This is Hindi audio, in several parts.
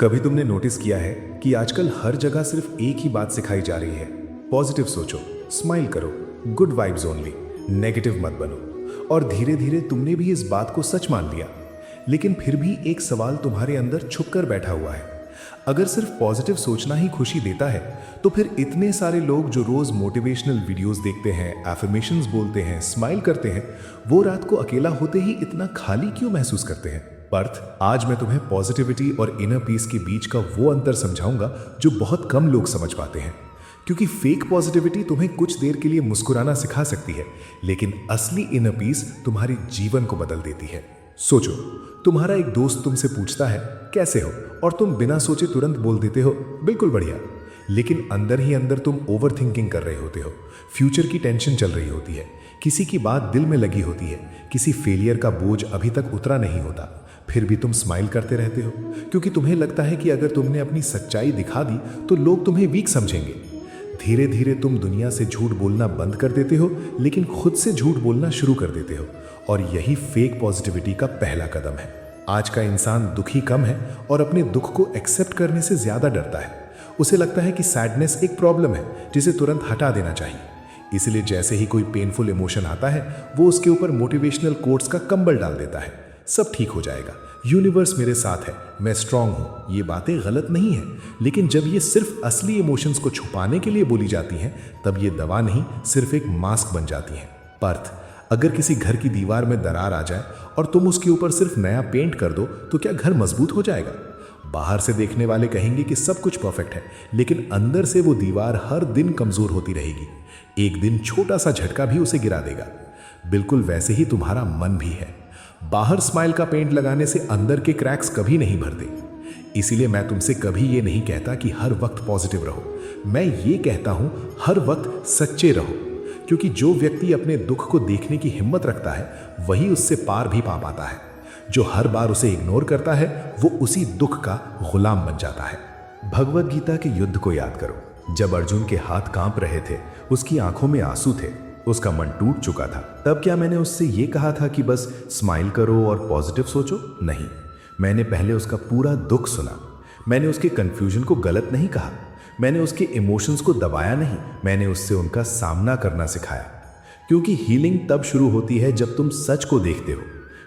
कभी तुमने नोटिस किया है कि आजकल हर जगह सिर्फ एक ही बात सिखाई जा रही है? पॉजिटिव सोचो, स्माइल करो, गुड वाइब्स ओनली, नेगेटिव मत बनो। और धीरे धीरे तुमने भी इस बात को सच मान लिया। लेकिन फिर भी एक सवाल तुम्हारे अंदर छुप कर बैठा हुआ है। अगर सिर्फ पॉजिटिव सोचना ही खुशी देता है, तो फिर इतने सारे लोग जो रोज मोटिवेशनल वीडियोस देखते हैं, एफर्मेशंस बोलते हैं, स्माइल करते हैं, वो रात को अकेला होते ही इतना खाली क्यों महसूस करते हैं? पर्थ, आज मैं तुम्हें पॉजिटिविटी और इनर पीस के बीच का वो अंतर समझाऊंगा जो बहुत कम लोग समझ पाते हैं। क्योंकि फेक पॉजिटिविटी तुम्हें कुछ देर के लिए मुस्कुराना सिखा सकती है, लेकिन असली इनर पीस तुम्हारे जीवन को बदल देती है। सोचो, तुम्हारा एक दोस्त तुमसे पूछता है कैसे हो, और तुम बिना सोचे तुरंत बोल देते हो बिल्कुल बढ़िया। लेकिन अंदर ही अंदर तुम ओवर थिंकिंग कर रहे होते हो, फ्यूचर की टेंशन चल रही होती है, किसी की बात दिल में लगी होती है, किसी फेलियर का बोझ अभी तक उतरा नहीं होता। फिर भी तुम स्माइल करते रहते हो, क्योंकि तुम्हें लगता है कि अगर तुमने अपनी सच्चाई दिखा दी तो लोग तुम्हें वीक समझेंगे। धीरे धीरे तुम दुनिया से झूठ बोलना बंद कर देते हो, लेकिन खुद से झूठ बोलना शुरू कर देते हो। और यही फेक पॉजिटिविटी का पहला कदम है। आज का इंसान दुखी कम है और अपने दुख को एक्सेप्ट करने से ज्यादा डरता है। उसे लगता है कि सैडनेस एक प्रॉब्लम है जिसे तुरंत हटा देना चाहिए। इसलिए जैसे ही कोई पेनफुल इमोशन आता है, वो उसके ऊपर मोटिवेशनल कोट्स का कंबल डाल देता है। सब ठीक हो जाएगा, यूनिवर्स मेरे साथ है, मैं स्ट्रांग हूं। ये बातें गलत नहीं है, लेकिन जब ये सिर्फ असली इमोशंस को छुपाने के लिए बोली जाती हैं, तब ये दवा नहीं, सिर्फ एक मास्क बन जाती हैं। पर्थ, अगर किसी घर की दीवार में दरार आ जाए और तुम उसके ऊपर सिर्फ नया पेंट कर दो, तो क्या घर मजबूत हो जाएगा? बाहर से देखने वाले कहेंगे कि सब कुछ परफेक्ट है, लेकिन अंदर से वो दीवार हर दिन कमजोर होती रहेगी। एक दिन छोटा सा झटका भी उसे गिरा देगा। बिल्कुल वैसे ही तुम्हारा मन भी है। बाहर स्माइल का पेंट लगाने से अंदर के क्रैक्स कभी नहीं भरते। इसीलिए मैं तुमसे कभी ये नहीं कहता कि हर वक्त पॉजिटिव रहो। मैं ये कहता हूं हर वक्त सच्चे रहो, क्योंकि जो व्यक्ति अपने दुख को देखने की हिम्मत रखता है, वही उससे पार भी पा पाता है। जो हर बार उसे इग्नोर करता है, वो उसी दुख का गुलाम बन जाता है। भगवद गीता के युद्ध को याद करो। जब अर्जुन के हाथ कांप रहे थे, उसकी आंखों में आंसू थे, उसका मन टूट चुका था, तब क्या मैंने उससे ये कहा था कि बस स्माइल करो और पॉजिटिव सोचो? नहीं, मैंने पहले उसका पूरा दुख सुना। मैंने उसके कंफ्यूजन को गलत नहीं कहा, मैंने उसके इमोशंस को दबाया नहीं, मैंने उससे उनका सामना करना सिखाया। क्योंकि हीलिंग तब शुरू होती है जब तुम सच को देखते हो,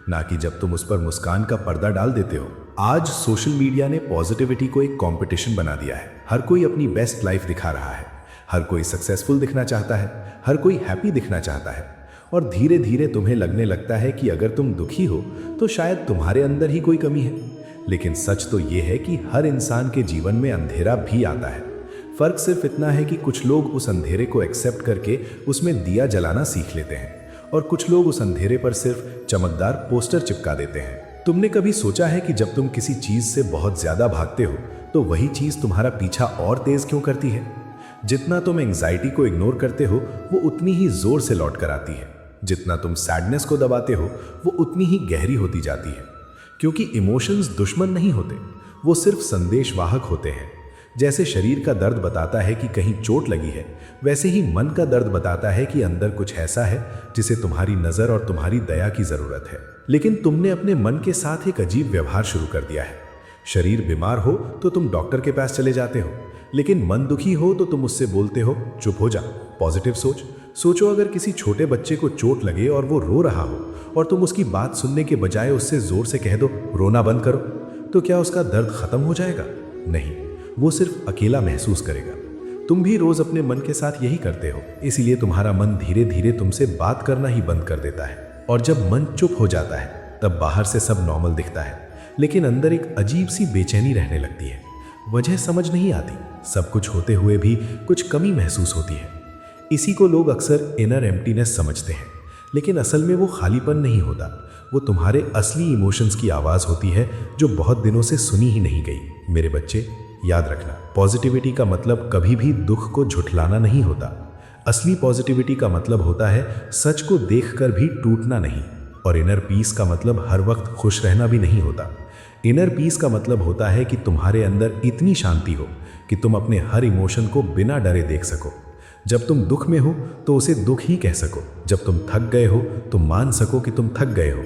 ना कि जब तुम उस पर मुस्कान का पर्दा डाल देते हो। आज सोशल मीडिया ने पॉजिटिविटी को एक कंपटीशन बना दिया है। हर कोई अपनी बेस्ट लाइफ दिखा रहा है, हर कोई सक्सेसफुल दिखना चाहता है, हर कोई हैप्पी दिखना चाहता है। और धीरे धीरे तुम्हें लगने लगता है कि अगर तुम दुखी हो तो शायद तुम्हारे अंदर ही कोई कमी है। लेकिन सच तो ये है कि हर इंसान के जीवन में अंधेरा भी आता है। फर्क सिर्फ इतना है कि कुछ लोग उस अंधेरे को एक्सेप्ट करके उसमें दिया जलाना सीख लेते हैं, और कुछ लोग उस अंधेरे पर सिर्फ चमकदार पोस्टर चिपका देते हैं। तुमने कभी सोचा है कि जब तुम किसी चीज से बहुत ज्यादा भागते हो, तो वही चीज तुम्हारा पीछा और तेज क्यों करती है? जितना तुम एंग्जाइटी को इग्नोर करते हो, वो उतनी ही जोर से लौट कर आती है। जितना तुम सैडनेस को दबाते हो, वो उतनी ही गहरी होती जाती है। क्योंकि इमोशंस दुश्मन नहीं होते, वो सिर्फ संदेशवाहक होते हैं। जैसे शरीर का दर्द बताता है कि कहीं चोट लगी है, वैसे ही मन का दर्द बताता है कि अंदर कुछ ऐसा है जिसे तुम्हारी नजर और तुम्हारी दया की जरूरत है। लेकिन तुमने अपने मन के साथ एक अजीब व्यवहार शुरू कर दिया है। शरीर बीमार हो तो तुम डॉक्टर के पास चले जाते हो, लेकिन मन दुखी हो तो तुम उससे बोलते हो चुप हो जा, पॉजिटिव सोच। सोचो, अगर किसी छोटे बच्चे को चोट लगे और वो रो रहा हो, और तुम उसकी बात सुनने के बजाय उससे जोर से कह दो रोना बंद करो, तो क्या उसका दर्द खत्म हो जाएगा? नहीं, वो सिर्फ अकेला महसूस करेगा। तुम भी रोज अपने मन के साथ यही करते हो, इसीलिए तुम्हारा मन धीरे धीरे तुमसे बात करना ही बंद कर देता है। और जब मन चुप हो जाता है, तब बाहर से सब नॉर्मल दिखता है, लेकिन अंदर एक अजीब सी बेचैनी रहने लगती है। वजह समझ नहीं आती, सब कुछ होते हुए भी कुछ कमी महसूस होती है। इसी को लोग अक्सर इनर एम्प्टीनेस समझते हैं, लेकिन असल में वो खालीपन नहीं होता, वो तुम्हारे असली इमोशंस की आवाज़ होती है जो बहुत दिनों से सुनी ही नहीं गई। मेरे बच्चे, याद रखना, पॉजिटिविटी का मतलब कभी भी दुख को झुठलाना नहीं होता। असली पॉजिटिविटी का मतलब होता है सच को देखकर भी टूटना नहीं। और इनर पीस का मतलब हर वक्त खुश रहना भी नहीं होता। इनर पीस का मतलब होता है कि तुम्हारे अंदर इतनी शांति हो कि तुम अपने हर इमोशन को बिना डरे देख सको। जब तुम दुख में हो तो उसे दुख ही कह सको, जब तुम थक गए हो तो मान सको कि तुम थक गए हो,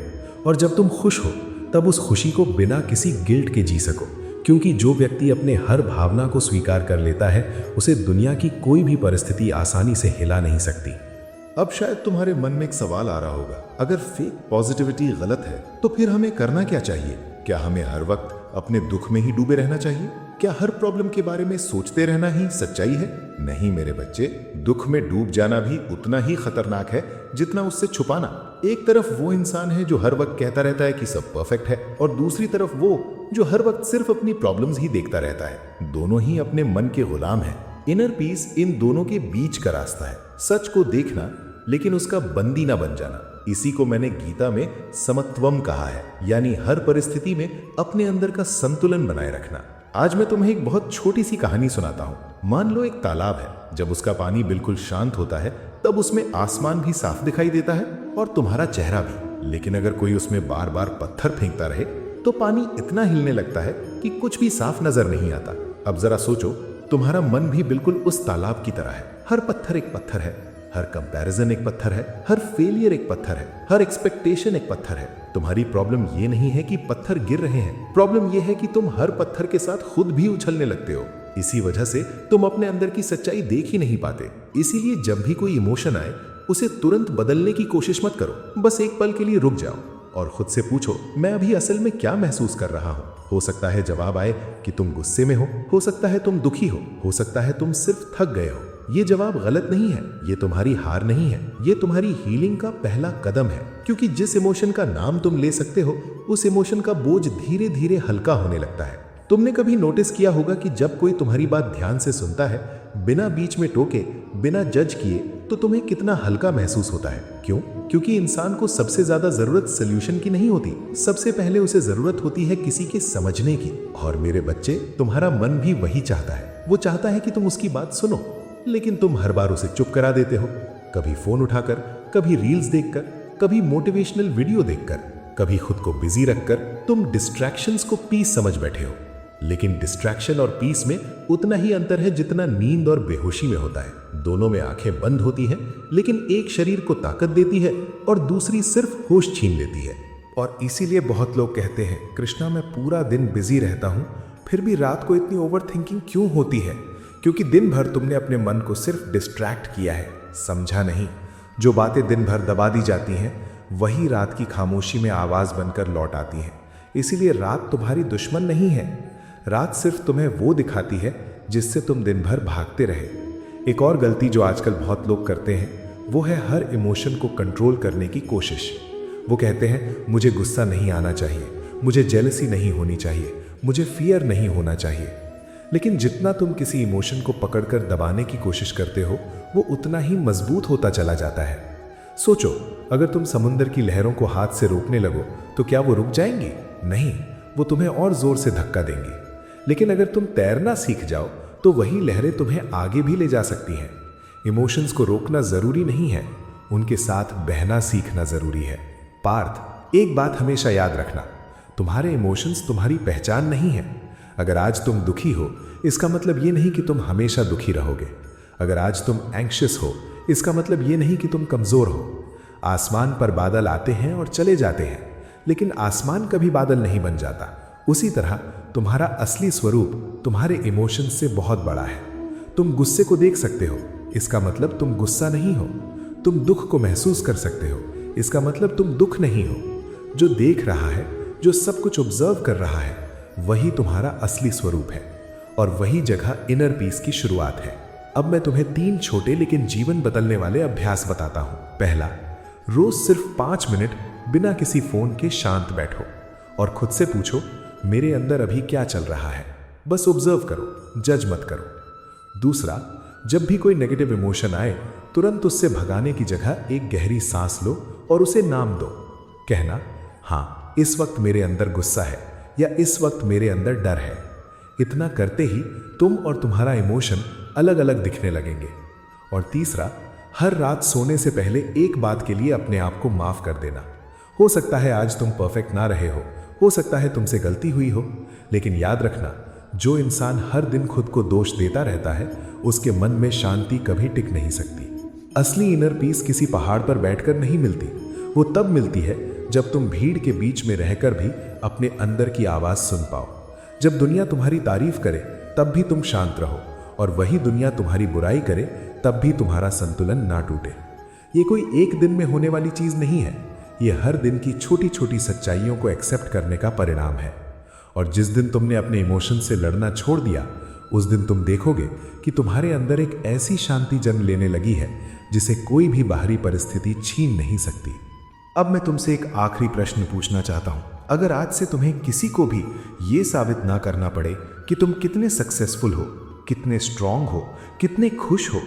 और जब तुम खुश हो तब उस खुशी को बिना किसी गिल्ट के जी सको, क्योंकि जो व्यक्ति अपने हर भावना को स्वीकार कर लेता है उसे दुनिया की कोई भी परिस्थिति आसानी से हिला नहीं सकती। अब शायद तुम्हारे मन में एक सवाल आ रहा होगा, अगर फेक पॉजिटिविटी गलत है तो फिर हमें करना क्या चाहिए? क्या हमें हर वक्त अपने दुख में ही डूबे रहना चाहिए? क्या हर प्रॉब्लम के बारे में सोचते रहना ही सच्चाई है? नहीं मेरे बच्चे, दुख में डूब जाना भी उतना ही खतरनाक है जितना उससे छुपाना। एक तरफ वो इंसान है जो हर वक्त कहता रहता है कि सब परफेक्ट है, और दूसरी तरफ वो जो हर वक्त सिर्फ अपनी प्रॉब्लम्स ही देखता रहता है। दोनों ही अपने मन के गुलाम हैं। इनर पीस इन दोनों के बीच का रास्ता है। सच को देखना लेकिन उसका बंदी ना बन जाना। इसी को मैंने गीता में समत्वम कहा है, यानी हर परिस्थिति में अपने अंदर का संतुलन बनाए रखना। आज मैं तुम्हें एक बहुत छोटी सी कहानी सुनाता हूँ। मान लो एक तालाब है, जब उसका पानी बिल्कुल शांत होता है तब उसमें आसमान भी साफ दिखाई देता है और तुम्हारा चेहरा भी। लेकिन अगर कोई उसमें बार बार पत्थर फेंकता रहे तो पानी इतना हिलने लगता है कि कुछ भी साफ नजर नहीं आता। अब जरा सोचो, तुम्हारा मन भी बिल्कुल उस तालाब की तरह है। हर पत्थर एक पत्थर है, हर कंपैरिजन एक पत्थर है, हर फेलियर एक पत्थर है, हर एक्सपेक्टेशन एक पत्थर है। तुम्हारी प्रॉब्लम ये नहीं है कि पत्थर गिर रहे हैं, प्रॉब्लम ये है कि तुम हर पत्थर के साथ खुद भी उछलने लगते हो। इसी वजह से तुम अपने अंदर की सच्चाई देख ही नहीं पाते। इसीलिए जब भी कोई इमोशन आए उसे तुरंत बदलने की कोशिश मत करो। बस एक पल के लिए रुक जाओ और खुद से पूछो, मैं अभी असल में क्या महसूस कर रहा हूँ। हो सकता है जवाब आए कि तुम गुस्से में हो सकता है तुम दुखी हो सकता है तुम सिर्फ थक गए हो। ये जवाब गलत नहीं है, ये तुम्हारी हार नहीं है, ये तुम्हारी हीलिंग का पहला कदम है। क्योंकि जिस इमोशन का नाम तुम ले सकते हो उस इमोशन का बोझ धीरे धीरे हल्का होने लगता है। तुमने कभी नोटिस किया होगा कि जब कोई तुम्हारी बात ध्यान से सुनता है, बिना बीच में टोके, बिना जज किए, तो तुम्हें कितना हल्का महसूस होता है। क्यों? क्योंकि इंसान को सबसे ज्यादा जरूरत सोल्यूशन की नहीं होती, सबसे पहले उसे जरूरत होती है किसी के समझने की। और मेरे बच्चे, तुम्हारा मन भी वही चाहता है। वो चाहता है कि तुम उसकी बात सुनो, लेकिन तुम हर बार उसे चुप करा देते हो। कभी फोन उठाकर, कभी रील्स देखकर, कभी मोटिवेशनल वीडियो देखकर, कभी खुद को बिजी रखकर तुम डिस्ट्रैक्शंस को पीस समझ बैठे हो। लेकिन डिस्ट्रैक्शन और पीस में उतना ही अंतर है जितना नींद और बेहोशी में होता है। दोनों में आंखें बंद होती हैं, लेकिन एक शरीर को ताकत देती है और दूसरी सिर्फ होश छीन लेती है। और इसीलिए बहुत लोग कहते हैं, कृष्णा मैं पूरा दिन बिजी रहता हूँ, फिर भी रात को इतनी ओवर थिंकिंग क्यों होती है? क्योंकि दिन भर तुमने अपने मन को सिर्फ डिस्ट्रैक्ट किया है, समझा नहीं। जो बातें दिन भर दबा दी जाती हैं वही रात की खामोशी में आवाज बनकर लौट आती हैं। इसीलिए रात तुम्हारी दुश्मन नहीं है, रात सिर्फ तुम्हें वो दिखाती है जिससे तुम दिन भर भागते रहे। एक और गलती जो आजकल बहुत लोग करते हैं वो है हर इमोशन को कंट्रोल करने की कोशिश। वो कहते हैं मुझे गुस्सा नहीं आना चाहिए, मुझे जेलसी नहीं होनी चाहिए, मुझे फियर नहीं होना चाहिए। लेकिन जितना तुम किसी इमोशन को पकड़कर दबाने की कोशिश करते हो वो उतना ही मजबूत होता चला जाता है। सोचो, अगर तुम समुद्र की लहरों को हाथ से रोकने लगो तो क्या वो रुक जाएंगी? नहीं, वो तुम्हें और जोर से धक्का देंगी। लेकिन अगर तुम तैरना सीख जाओ तो वही लहरें तुम्हें आगे भी ले जा सकती हैं। इमोशंस को रोकना जरूरी नहीं है, उनके साथ बहना सीखना जरूरी है। पार्थ, एक बात हमेशा याद रखना, तुम्हारे इमोशंस तुम्हारी पहचान नहीं है। अगर आज तुम दुखी हो इसका मतलब ये नहीं कि तुम हमेशा दुखी रहोगे। अगर आज तुम एंग्शियस हो इसका मतलब ये नहीं कि तुम कमजोर हो। आसमान पर बादल आते हैं और चले जाते हैं, लेकिन आसमान कभी बादल नहीं बन जाता। उसी तरह तुम्हारा असली स्वरूप तुम्हारे इमोशंस से बहुत बड़ा है। तुम गुस्से को देख सकते हो, इसका मतलब तुम गुस्सा नहीं हो। तुम दुख को महसूस कर सकते हो, इसका मतलब तुम दुख नहीं हो। जो देख रहा है, जो सब कुछ ऑब्जर्व कर रहा है, वही तुम्हारा असली स्वरूप है और वही जगह इनर पीस की शुरुआत है। अब मैं तुम्हें 3 छोटे लेकिन जीवन बदलने वाले अभ्यास बताता हूं। पहला, रोज सिर्फ 5 मिनट बिना किसी फोन के शांत बैठो और खुद से पूछो, मेरे अंदर अभी क्या चल रहा है? बस ऑब्जर्व करो, जज मत करो। दूसरा, जब भी कोई नेगेटिव इमोशन आए तुरंत उससे भगाने की जगह एक गहरी सांस लो और उसे नाम दो। कहना, हाँ इस वक्त मेरे अंदर गुस्सा है या इस वक्त मेरे अंदर डर है। इतना करते ही तुम और तुम्हारा इमोशन अलग अलग दिखने लगेंगे। और तीसरा, हर रात सोने से पहले एक बात के लिए अपने आप को माफ कर देना। हो सकता है आज तुम परफेक्ट ना रहे हो सकता है तुमसे गलती हुई हो, लेकिन याद रखना, जो इंसान हर दिन खुद को दोष देता रहता है उसके मन में शांति कभी टिक नहीं सकती। असली इनर पीस किसी पहाड़ पर बैठकर नहीं मिलती, वो तब मिलती है जब तुम भीड़ के बीच में रहकर भी अपने अंदर की आवाज सुन पाओ, जब दुनिया तुम्हारी तारीफ करे तब भी तुम शांत रहो, और वही दुनिया तुम्हारी बुराई करे तब भी तुम्हारा संतुलन ना टूटे। ये कोई एक दिन में होने वाली चीज नहीं है, ये हर दिन की छोटी छोटी सच्चाइयों को एक्सेप्ट करने का परिणाम है। और जिस दिन तुमने अपने इमोशन से लड़ना छोड़ दिया, उस दिन तुम देखोगे कि तुम्हारे अंदर एक ऐसी शांति जन्म लेने लगी है जिसे कोई भी बाहरी परिस्थिति छीन नहीं सकती। अब मैं तुमसे एक आखिरी प्रश्न पूछना चाहता हूं। अगर आज से तुम्हें किसी को भी ये साबित ना करना पड़े कि तुम कितने सक्सेसफुल हो, कितने स्ट्रांग हो, कितने खुश हो,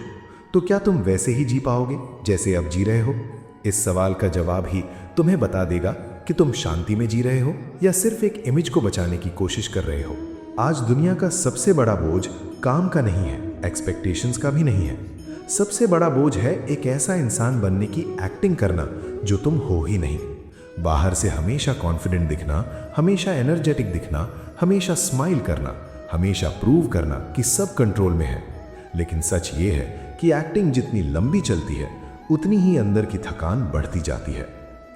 तो क्या तुम वैसे ही जी पाओगे जैसे अब जी रहे हो? इस सवाल का जवाब ही तुम्हें बता देगा कि तुम शांति में जी रहे हो या सिर्फ एक इमेज को बचाने की कोशिश कर रहे हो। आज दुनिया का सबसे बड़ा बोझ काम का नहीं है, एक्सपेक्टेशंस का भी नहीं है। सबसे बड़ा बोझ है एक ऐसा इंसान बनने की एक्टिंग करना जो तुम हो ही नहीं। बाहर से हमेशा कॉन्फिडेंट दिखना, हमेशा एनर्जेटिक दिखना, हमेशा स्माइल करना, हमेशा प्रूव करना कि सब कंट्रोल में है। लेकिन सच ये है कि एक्टिंग जितनी लंबी चलती है उतनी ही अंदर की थकान बढ़ती जाती है।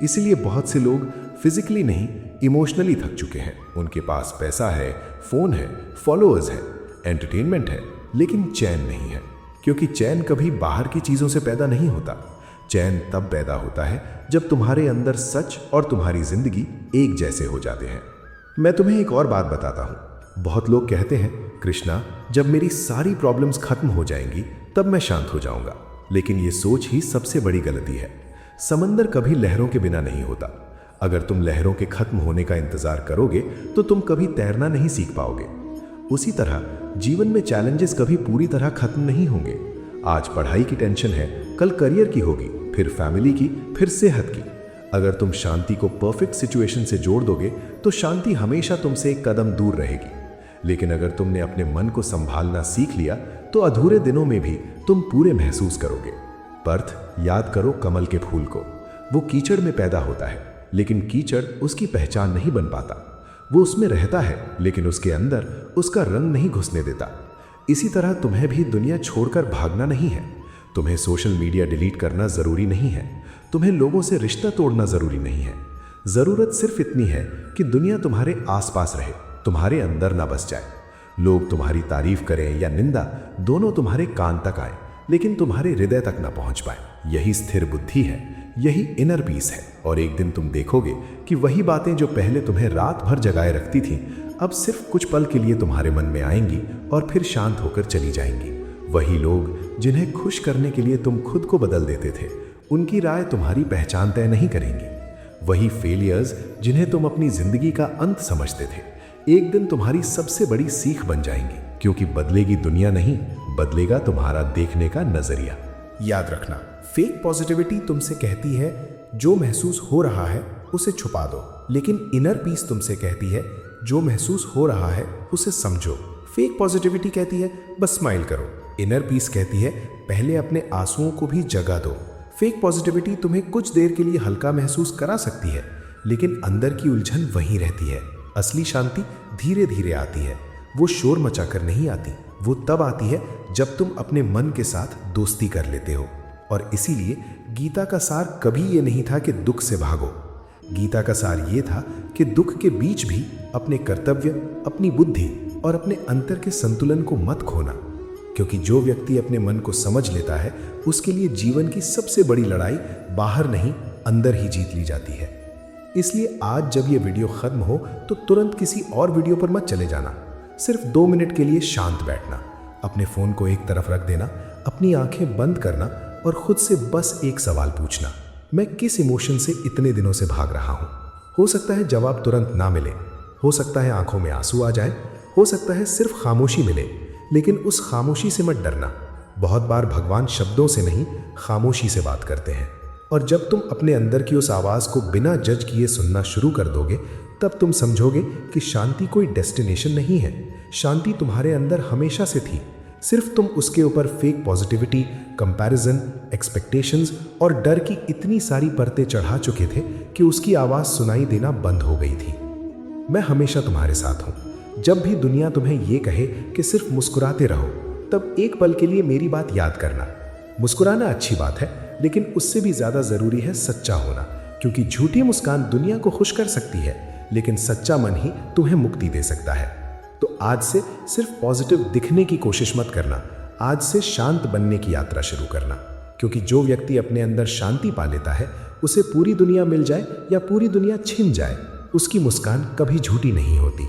इसलिए बहुत से लोग फिजिकली नहीं, इमोशनली थक चुके हैं। उनके पास पैसा है, फोन है, फॉलोअर्स है, एंटरटेनमेंट है, लेकिन चैन नहीं है। क्योंकि चैन कभी बाहर की चीजों से पैदा नहीं होता। चैन तब पैदा होता है जब तुम्हारे अंदर सच और तुम्हारी जिंदगी एक जैसे हो जाते हैं। मैं तुम्हें एक और बात बताता हूं। बहुत लोग कहते हैं, कृष्णा, जब मेरी सारी प्रॉब्लम्स खत्म हो जाएंगी तब मैं शांत हो जाऊंगा। लेकिन ये सोच ही सबसे बड़ी गलती है। समंदर कभी लहरों के बिना नहीं होता। अगर तुम लहरों के खत्म होने का इंतजार करोगे तो तुम कभी तैरना नहीं सीख पाओगे। उसी तरह जीवन में चैलेंजेस कभी पूरी तरह खत्म नहीं होंगे। आज पढ़ाई की टेंशन है, कल करियर की होगी, फिर फैमिली की, फिर सेहत की। अगर तुम शांति को परफेक्ट सिचुएशन से जोड़ दोगे तो शांति हमेशा तुमसे एक कदम दूर रहेगी। लेकिन अगर तुमने अपने मन को संभालना सीख लिया तो अधूरे दिनों में भी तुम पूरे महसूस करोगे। पर्थ, याद करो कमल के फूल को। वो कीचड़ में पैदा होता है, लेकिन कीचड़ उसकी पहचान नहीं बन पाता। वो उसमें रहता है, लेकिन उसके अंदर उसका रंग नहीं घुसने देता। इसी तरह तुम्हें भी दुनिया छोड़कर भागना नहीं है। तुम्हें सोशल मीडिया डिलीट करना जरूरी नहीं है। तुम्हें लोगों से रिश्ता तोड़ना जरूरी नहीं है। जरूरत सिर्फ इतनी है कि दुनिया तुम्हारे आसपास रहे, तुम्हारे अंदर ना बस जाए। लोग तुम्हारी तारीफ करें या निंदा, दोनों तुम्हारे कान तक आए, लेकिन तुम्हारे हृदय तक ना पहुंच पाए। यही स्थिर बुद्धि है, यही इनर पीस है। और एक दिन तुम देखोगे कि वही बातें जो पहले तुम्हें रात भर जगाए रखती थीं, अब सिर्फ कुछ पल के लिए तुम्हारे मन में आएंगी और फिर शांत होकर चली जाएंगी। वही लोग जिन्हें खुश करने के लिए तुम खुद को बदल देते थे, उनकी राय तुम्हारी पहचान तय नहीं करेंगी। वही फेलियर्स जिन्हें तुम अपनी जिंदगी का अंत समझते थे, एक दिन तुम्हारी सबसे बड़ी सीख बन जाएंगी। क्योंकि बदलेगी दुनिया नहीं, बदलेगा तुम्हारा देखने का नजरिया। याद रखना, फेक पॉजिटिविटी तुमसे कहती है जो महसूस हो रहा है उसे छुपा दो, लेकिन इनर पीस तुमसे कहती है जो महसूस हो रहा है उसे समझो। फेक पॉजिटिविटी कहती है बस स्माइल करो, इनर पीस कहती है पहले अपने आंसुओं को भी जगा दो। फेक पॉजिटिविटी तुम्हें कुछ देर के लिए हल्का महसूस करा सकती है, लेकिन अंदर की उलझन वहीं रहती है। असली शांति धीरे धीरे आती है, वो शोर मचाकर नहीं आती। वो तब आती है जब तुम अपने मन के साथ दोस्ती कर लेते हो। और इसीलिए गीता का सार कभी ये नहीं था कि दुख से भागो। गीता का सार ये था कि दुख के बीच भी अपने कर्तव्य, अपनी बुद्धि और अपने अंतर के संतुलन को मत खोना। क्योंकि जो व्यक्ति अपने मन को समझ लेता है, उसके लिए जीवन की सबसे बड़ी लड़ाई बाहर नहीं, अंदर ही जीत ली जाती है। इसलिए आज जब ये वीडियो खत्म हो तो तुरंत किसी और वीडियो पर मत चले जाना। सिर्फ 2 मिनट के लिए शांत बैठना, अपने फोन को एक तरफ रख देना, अपनी आंखें बंद करना और खुद से बस एक सवाल पूछना, मैं किस इमोशन से इतने दिनों से भाग रहा हूं? हो सकता है जवाब तुरंत ना मिले, हो सकता है आंखों में आंसू आ जाए, हो सकता है सिर्फ खामोशी मिले, लेकिन उस खामोशी से मत डरना। बहुत बार भगवान शब्दों से नहीं, खामोशी से बात करते हैं। और जब तुम अपने अंदर की उस आवाज़ को बिना जज किए सुनना शुरू कर दोगे, तब तुम समझोगे कि शांति कोई डेस्टिनेशन नहीं है। शांति तुम्हारे अंदर हमेशा से थी, सिर्फ तुम उसके ऊपर फेक पॉजिटिविटी, कंपैरिजन, एक्सपेक्टेशंस और डर की इतनी सारी परतें चढ़ा चुके थे कि उसकी आवाज़ सुनाई देना बंद हो गई थी। मैं हमेशा तुम्हारे साथ हूँ। जब भी दुनिया तुम्हें ये कहे कि सिर्फ मुस्कुराते रहो, तब एक पल के लिए मेरी बात याद करना। मुस्कुराना अच्छी बात है, लेकिन उससे भी ज़्यादा ज़रूरी है सच्चा होना। क्योंकि झूठी मुस्कान दुनिया को खुश कर सकती है, लेकिन सच्चा मन ही तुम्हें मुक्ति दे सकता है। तो आज से सिर्फ पॉजिटिव दिखने की कोशिश मत करना, आज से शांत बनने की यात्रा शुरू करना। क्योंकि जो व्यक्ति अपने अंदर शांति पा लेता है, उसे पूरी दुनिया मिल जाए या पूरी दुनिया छिन जाए, उसकी मुस्कान कभी झूठी नहीं होती।